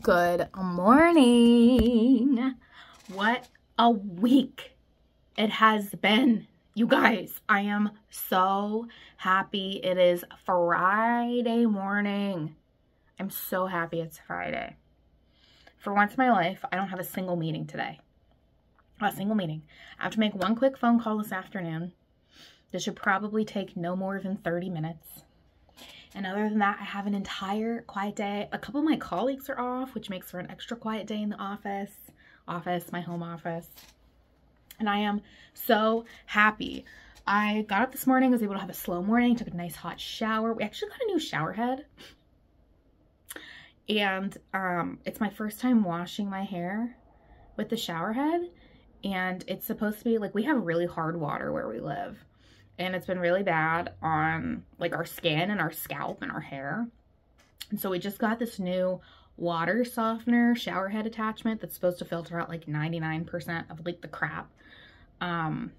Good morning. What a week it has been, you guys. I am so happy it is Friday morning. I'm so happy it's Friday. For once in my life, I don't have a single meeting today. A single meeting. I have to make one quick phone call this afternoon. This should probably take no more than 30 minutes. And other than that, I have an entire quiet day. A couple of my colleagues are off, which makes for an extra quiet day in the office, my home office. And I am so happy. I got up this morning, was able to have a slow morning, took a nice hot shower. We actually got a new shower head. And it's my first time washing my hair with the shower head. And it's supposed to be like, we have really hard water where we live. And it's been really bad on like our skin and our scalp and our hair. And so we just got this new water softener shower head attachment that's supposed to filter out like 99% of like the crap. And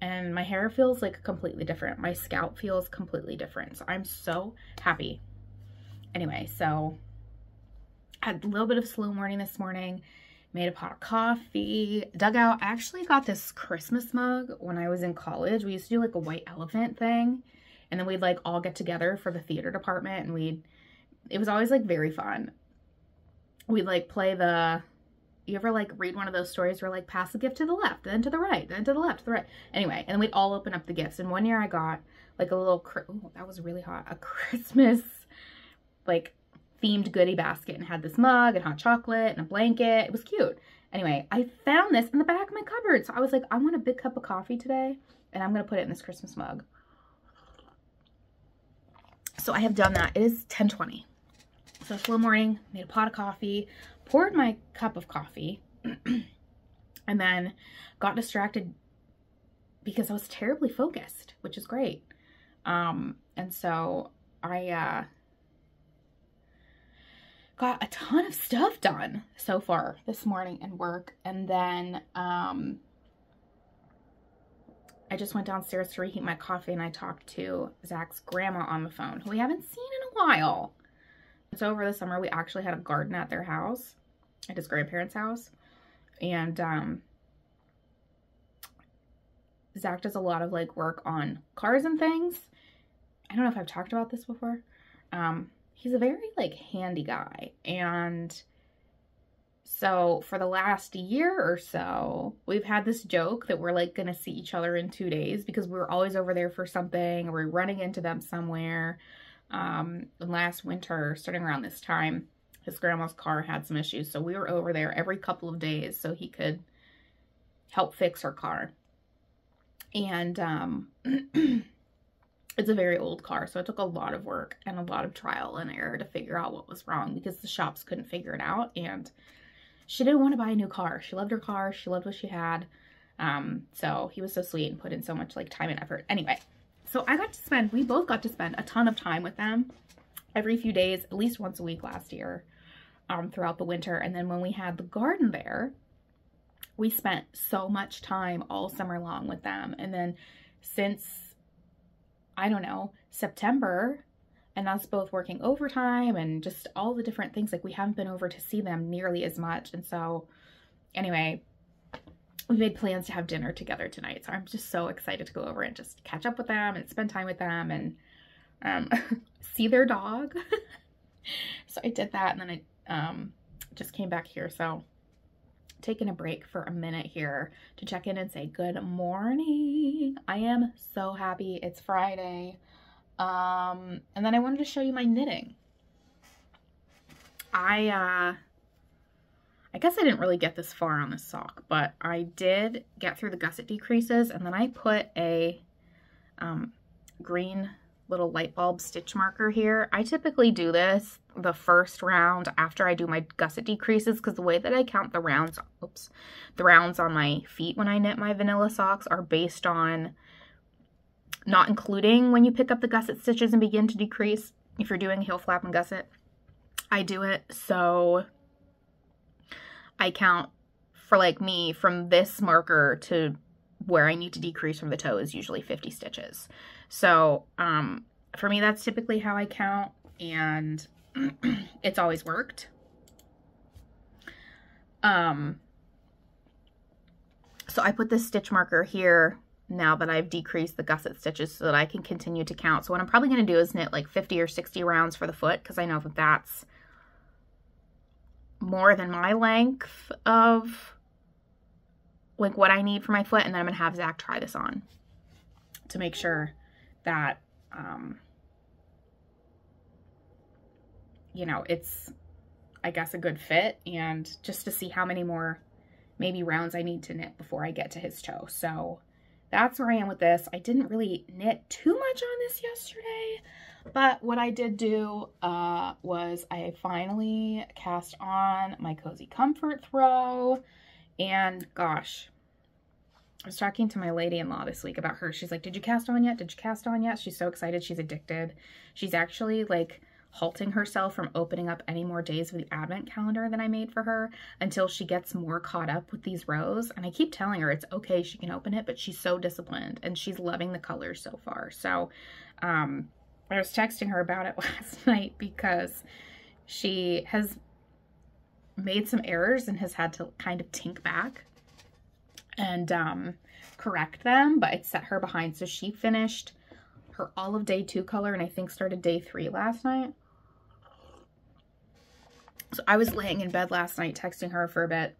my hair feels like completely different. My scalp feels completely different. So I'm so happy. Anyway, so I had a little bit of a slow morning this morning. Made a pot of coffee, dug out. I actually got this Christmas mug when I was in college. We used to do like a white elephant thing. And then we'd like all get together for the theater department. And it was always like very fun. We'd like play you ever like read one of those stories where like pass the gift to the left, then to the right, then to the left, to the right. Anyway, and then we'd all open up the gifts. And one year I got like a little, oh, that was really hot. A Christmas like themed goodie basket and had this mug and hot chocolate and a blanket. It was cute. Anyway, I found this in the back of my cupboard. So I was like, I want a big cup of coffee today and I'm going to put it in this Christmas mug. So I have done that. It is 10:20. So slow morning, made a pot of coffee, poured my cup of coffee and then got distracted because I was terribly focused, which is great. And so I, got a ton of stuff done so far this morning in work. And then I just went downstairs to reheat my coffee and I talked to Zach's grandma on the phone, who we haven't seen in a while. So over the summer, we actually had a garden at their house, at his grandparents' house. And Zach does a lot of like work on cars and things. I don't know if I've talked about this before. He's a very like handy guy. And so for the last year or so, we've had this joke that we're like gonna see each other in 2 days because we're always over there for something or we're running into them somewhere. And last winter, starting around this time, his grandma's car had some issues. So we were over there every couple of days so he could help fix her car. And it's a very old car, so it took a lot of work and a lot of trial and error to figure out what was wrong because the shops couldn't figure it out. And she didn't want to buy a new car. She loved her car. She loved what she had. So he was so sweet and put in so much like time and effort. Anyway, so we both got to spend a ton of time with them every few days, at least once a week last year, throughout the winter. And then when we had the garden there, we spent so much time all summer long with them. And then since, I don't know, September, and us both working overtime and just all the different things, like we haven't been over to see them nearly as much. And so anyway, we made plans to have dinner together tonight. So I'm just so excited to go over and just catch up with them and spend time with them and see their dog. So I did that and then I just came back here. So taking a break for a minute here to check in and say good morning. I am so happy it's Friday. And then I wanted to show you my knitting. I guess I didn't really get this far on this sock, but I did get through the gusset decreases and then I put a green little light bulb stitch marker here. I typically do this the first round after I do my gusset decreases because the way that I count the rounds, the rounds on my feet when I knit my vanilla socks are based on not including when you pick up the gusset stitches and begin to decrease. If you're doing heel flap and gusset, I do it so I count for like me from this marker to where I need to decrease from the toe is usually 50 stitches. So for me, that's typically how I count, and it's always worked. So I put this stitch marker here now that I've decreased the gusset stitches so that I can continue to count. So what I'm probably going to do is knit like 50 or 60 rounds for the foot, because I know that that's more than my length of like what I need for my foot. And then I'm going to have Zach try this on to make sure that, you know, it's, I guess, a good fit, and just to see how many more maybe rounds I need to knit before I get to his toe. So that's where I am with this. I didn't really knit too much on this yesterday, but what I did do was I finally cast on my Cozy Comfort throw, and gosh, I was talking to my lady-in-law this week about her. She's like, did you cast on yet? Did you cast on yet? She's so excited. She's addicted. She's actually like halting herself from opening up any more days of the advent calendar that I made for her until she gets more caught up with these rows. And I keep telling her it's okay, she can open it, but she's so disciplined and she's loving the colors so far. So I was texting her about it last night because she has made some errors and has had to kind of tink back and correct them, but it set her behind. So she finished her all of day 2 color and I think started day 3 last night. So I was laying in bed last night texting her for a bit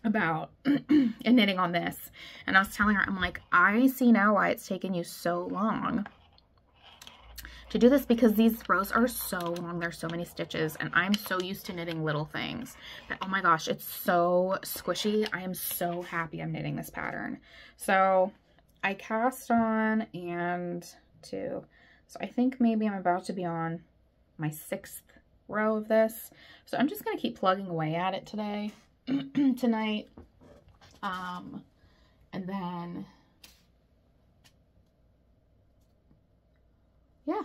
about and knitting on this, and I was telling her, I'm like, I see now why it's taken you so long to do this, because these rows are so long. There's so many stitches and I'm so used to knitting little things that, oh my gosh, it's so squishy. I am so happy I'm knitting this pattern. So I cast on and 2. So I think maybe I'm about to be on my 6th row of this. So I'm just going to keep plugging away at it today, tonight. And then, yeah,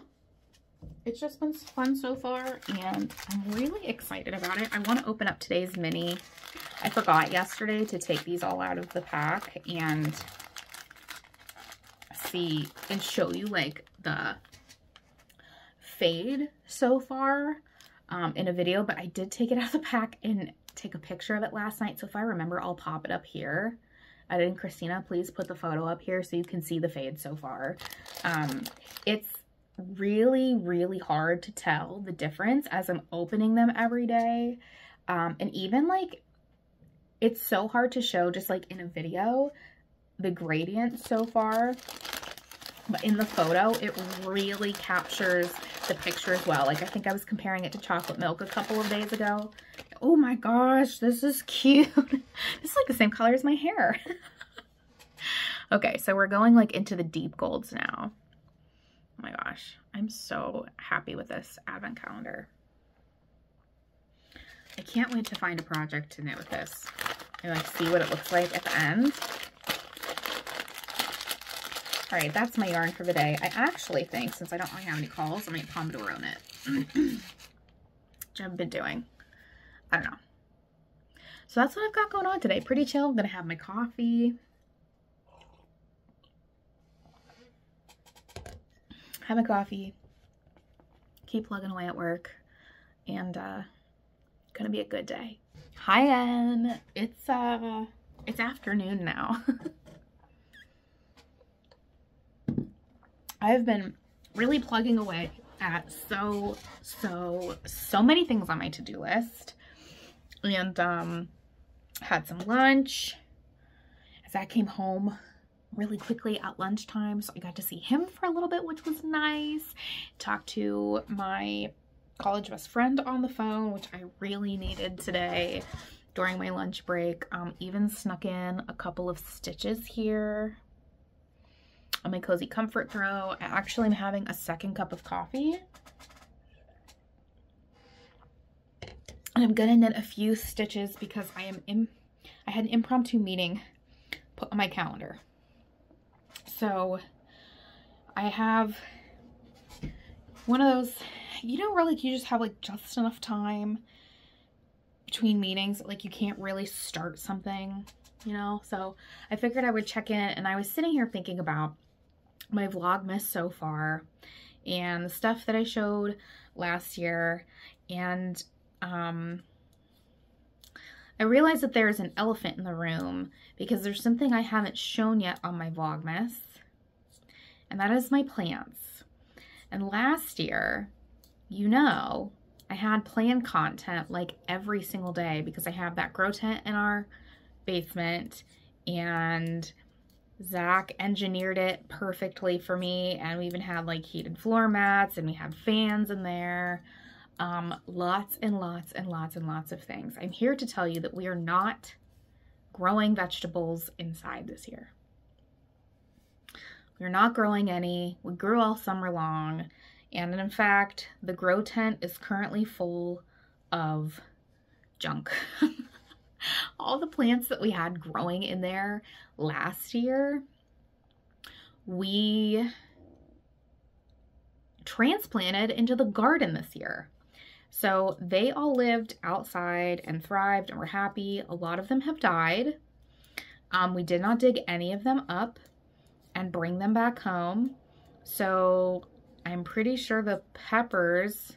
it's just been fun so far and I'm really excited about it. I want to open up today's mini. I forgot yesterday to take these all out of the pack and see and show you like the fade so far in a video, but I did take it out of the pack and take a picture of it last night. So if I remember, I'll pop it up here. And Christina, please put the photo up here so you can see the fade so far. It's really, really hard to tell the difference as I'm opening them every day. And even like, it's so hard to show just like in a video, the gradient so far. But in the photo, it really captures the picture as well. Like, I think I was comparing it to chocolate milk a couple of days ago. Oh my gosh, this is cute. This is like the same color as my hair. Okay, so we're going like into the deep golds now. Oh my gosh, I'm so happy with this advent calendar. I can't wait to find a project to knit with this and like see what it looks like at the end. All right, that's my yarn for the day. I actually think, since I don't really have any calls, I might Pomodoro knit, which I've been doing. I don't know. So that's what I've got going on today. Pretty chill. I'm gonna have my coffee. Have my coffee. Keep plugging away at work, and gonna be a good day. Hi, Ann. It's afternoon now. I've been really plugging away at so many things on my to-do list, and had some lunch. Zach came home really quickly at lunchtime, so I got to see him for a little bit, which was nice. Talked to my college best friend on the phone, which I really needed today during my lunch break. Even snuck in a couple of stitches here on my Cozy Comfort throw. I actually am having a second cup of coffee. And I'm gonna knit a few stitches because I had an impromptu meeting put on my calendar. So I have one of those, you know, where like you just have like just enough time between meetings, like you can't really start something, you know? So I figured I would check in, and I was sitting here thinking about my Vlogmas so far and the stuff that I showed last year, and I realize that there's an elephant in the room because there's something I haven't shown yet on my Vlogmas, and that is my plants. And last year, you know, I had plant content like every single day because I have that grow tent in our basement, and Zach engineered it perfectly for me, and we even had like heated floor mats, and we had fans in there. Lots and lots and lots and lots of things. I'm here to tell you that we are not growing vegetables inside this year. We're not growing any. We grew all summer long, and in fact, the grow tent is currently full of junk. All the plants that we had growing in there last year, we transplanted into the garden this year. So they all lived outside and thrived and were happy. A lot of them have died. We did not dig any of them up and bring them back home. So I'm pretty sure the peppers,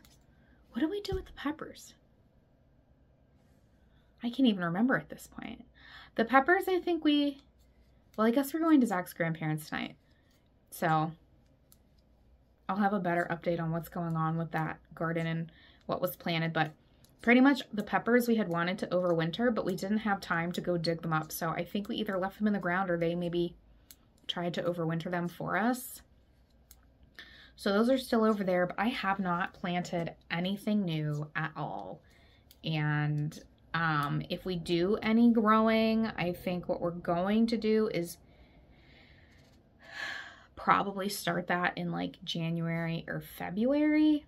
what do we do with the peppers? I can't even remember at this point. The peppers, I think well, I guess we're going to Zach's grandparents tonight. So I'll have a better update on what's going on with that garden and what was planted. But pretty much the peppers we had wanted to overwinter, but we didn't have time to go dig them up. So I think we either left them in the ground or they maybe tried to overwinter them for us. So those are still over there, but I have not planted anything new at all. And if we do any growing, I think what we're going to do is probably start that in like January or February.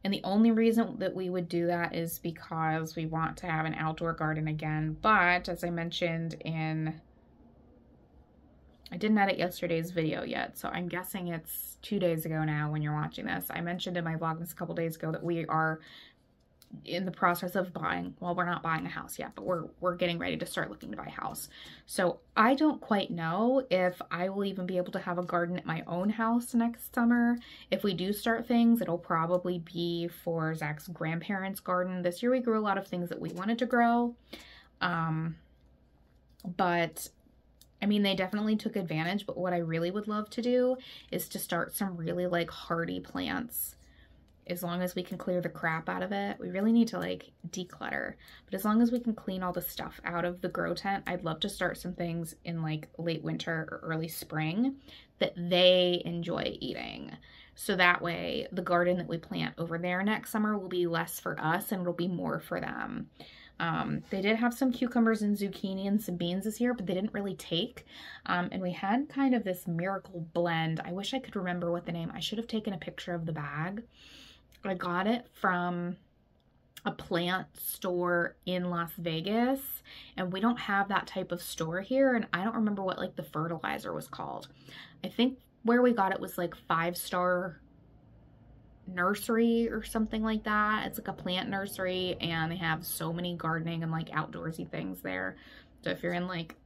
And the only reason that we would do that is because we want to have an outdoor garden again. But as I mentioned I didn't edit yesterday's video yet, so I'm guessing it's 2 days ago now when you're watching this. I mentioned in my Vlogmas a couple days ago that we are in the process of buying, well, we're not buying a house yet, but we're getting ready to start looking to buy a house. So I don't quite know if I will even be able to have a garden at my own house next summer. If we do start things, it'll probably be for Zach's grandparents' garden. This year we grew a lot of things that we wanted to grow. But I mean, they definitely took advantage, but what I really would love to do is to start some really like hardy plants. As long as we can clear the crap out of it. We really need to like declutter, but as long as we can clean all the stuff out of the grow tent, I'd love to start some things in like late winter or early spring that they enjoy eating. So that way the garden that we plant over there next summer will be less for us and it'll be more for them. They did have some cucumbers and zucchini and some beans this year, but they didn't really take. And we had kind of this miracle blend. I wish I could remember what the name, I should have taken a picture of the bag. I got it from a plant store in Las Vegas, and we don't have that type of store here, and I don't remember what like the fertilizer was called. I think where we got it was like 5-Star Nursery or something like that. It's like a plant nursery, and they have so many gardening and like outdoorsy things there. So if you're in like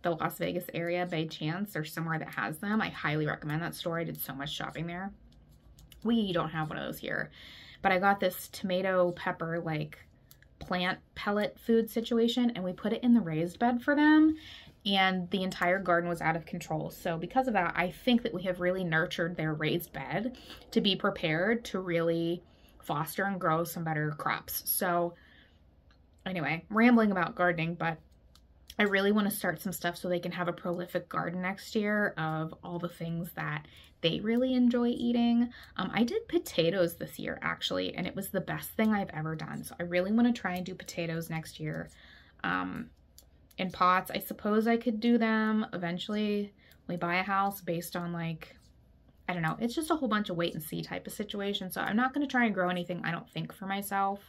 the Las Vegas area by chance or somewhere that has them, I highly recommend that store. I did so much shopping there. We don't have one of those here, but I got this tomato pepper like plant pellet food situation, and we put it in the raised bed for them, and the entire garden was out of control. So because of that, I think that we have really nurtured their raised bed to be prepared to really foster and grow some better crops. So anyway, rambling about gardening, but I really want to start some stuff so they can have a prolific garden next year of all the things that they really enjoy eating. I did potatoes this year actually, and it was the best thing I've ever done. So I really want to try and do potatoes next year in pots. I suppose I could do them eventually when we buy a house based on like, I don't know. It's just a whole bunch of wait and see type of situation. So I'm not going to try and grow anything, I don't think, for myself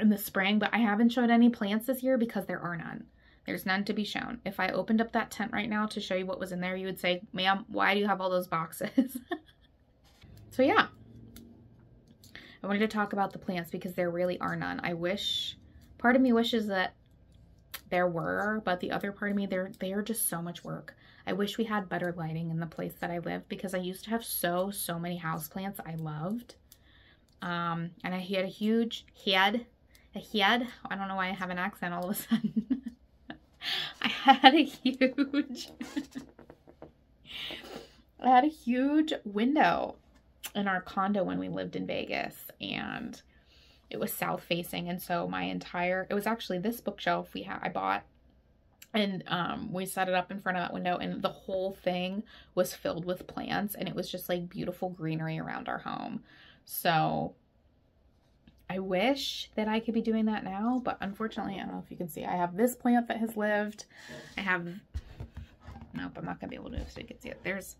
in the spring, but I haven't showed any plants this year because there are none. There's none to be shown. If I opened up that tent right now to show you what was in there, you would say, ma'am, why do you have all those boxes? So yeah, I wanted to talk about the plants because there really are none. I wish, part of me wishes that there were, but the other part of me, they are just so much work. I wish we had better lighting in the place that I live because I used to have so many houseplants I loved. And I had a huge I don't know why I have an accent all of a sudden. I had a huge window in our condo when we lived in Vegas, and it was south facing, and so it was actually this bookshelf I bought, and we set it up in front of that window, and the whole thing was filled with plants, and it was just like beautiful greenery around our home. So I wish that I could be doing that now, but unfortunately, I don't know if you can see, I have this plant that has lived. Nope, I'm not gonna be able to, so you can see it. There's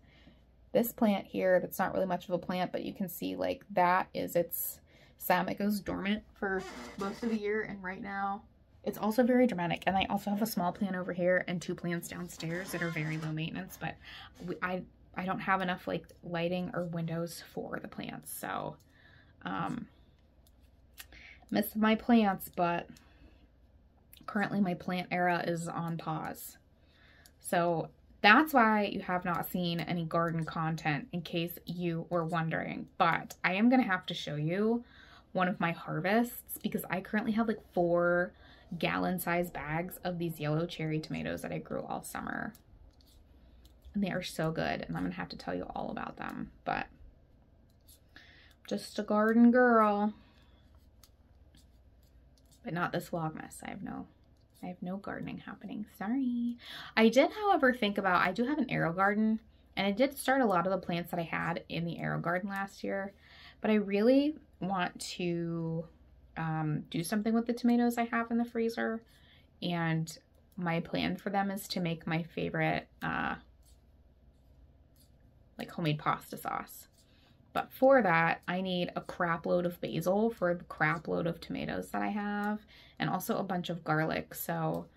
this plant here that's not really much of a plant, but you can see like that is its stem. It goes dormant for most of the year, and right now it's also very dramatic. And I also have a small plant over here and 2 plants downstairs that are very low maintenance, but I don't have enough like lighting or windows for the plants. So miss my plants, but currently my plant era is on pause. So that's why you have not seen any garden content, in case you were wondering. But I am going to have to show you one of my harvests, because I currently have like 4 gallon-sized bags of these yellow cherry tomatoes that I grew all summer. And they are so good, and I'm going to have to tell you all about them. But just a garden girl. But not this Vlogmas. I have no gardening happening. Sorry. I did, however, think about, I do have an arrow garden, and I did start a lot of the plants that I had in the arrow garden last year, but I really want to do something with the tomatoes I have in the freezer, and my plan for them is to make my favorite like homemade pasta sauce. But for that, I need a crap load of basil for the crap load of tomatoes that I have, and also a bunch of garlic. So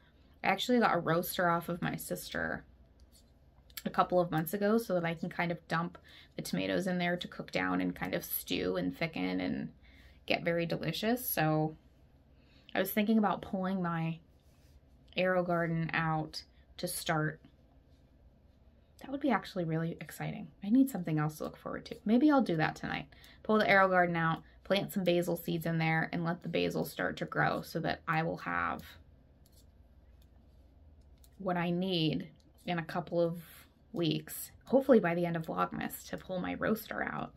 I actually got a roaster off of my sister a couple of months ago so that I can kind of dump the tomatoes in there to cook down and kind of stew and thicken and get very delicious. So I was thinking about pulling my arrow garden out to start. That would be actually really exciting. I need something else to look forward to. Maybe I'll do that tonight. Pull the arrow garden out, plant some basil seeds in there, and let the basil start to grow so that I will have what I need in a couple of weeks, hopefully by the end of Vlogmas, to pull my roaster out.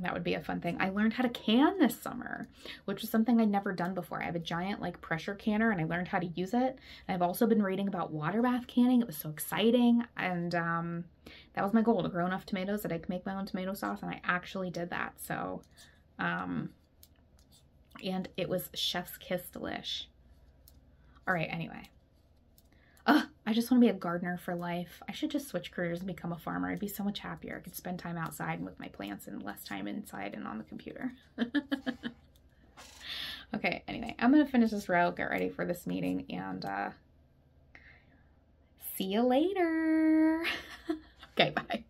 That would be a fun thing. I learned how to can this summer, which is something I'd never done before. I have a giant like pressure canner, and I learned how to use it. And I've also been reading about water bath canning. It was so exciting. And that was my goal, to grow enough tomatoes that I could make my own tomato sauce. And I actually did that. So, and it was chef's kiss delish. All right, anyway. I just want to be a gardener for life. I should just switch careers and become a farmer. I'd be so much happier. I could spend time outside with my plants and less time inside and on the computer. Okay, anyway, I'm going to finish this row, get ready for this meeting, and see you later. Okay, bye.